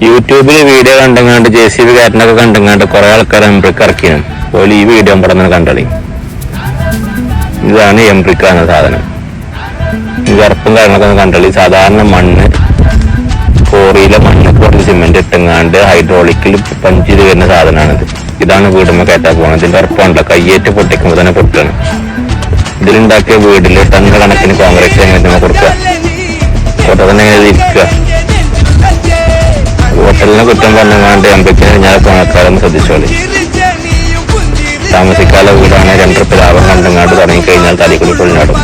യൂട്യൂബിൽ video കണ്ടെങ്ങാണ്ട് JCB കാരനൊക്കെ കണ്ടെങ്ങാണ്ട് കുറെ ആൾക്കാർ എംബ്രിക്ക് ഇറക്കിയാണ്. അതുപോലെ ഈ വീഡിയോ ഇവിടെ കണ്ടളി. ഇതാണ് എംബ്രിക്ക എന്ന സാധനം. ഈ കറുപ്പും കാര്യങ്ങളൊക്കെ കണ്ടളി. സാധാരണ മണ്ണ് കോറിയിലെ മണ്ണ് കുറച്ച് സിമെന്റ് ഇട്ടെങ്ങാണ്ട് ഹൈഡ്രോളിക്കിൽ പഞ്ച് ചെയ്ത് വരുന്ന സാധനമാണിത്. ഇതാണ് വീടുമ്മ കയറ്റാൻ പോകുന്നത്. ഇതിന്റെ ഉറപ്പുണ്ടല്ലോ, കയ്യേറ്റ് പൊട്ടിക്കുമ്പോൾ തന്നെ പൊട്ടുകയാണ്. ഇതിലുണ്ടാക്കിയ വീട്ടില് ടണ്ണ് കണക്കിന് കോൺക്രീറ്റ് എങ്ങനെ കൊടുക്കുക, ഫോട്ടോ തന്നെ എങ്ങനെ ഇരിക്കുക. ഹോട്ടലിനെ കുറ്റം പറഞ്ഞാണ്ട് എംബ്രിക്കിന് ഞാൻ പണക്കാരെന്ന് ശ്രദ്ധിച്ചോളി. താമസിക്കാനുള്ള വീടാണ് 2 റുപ്യ ലാഭം കണ്ടെങ്ങാണ്ട് തുടങ്ങി കഴിഞ്ഞാൽ തലക്കുടി പൊളിഞ്ഞാടും.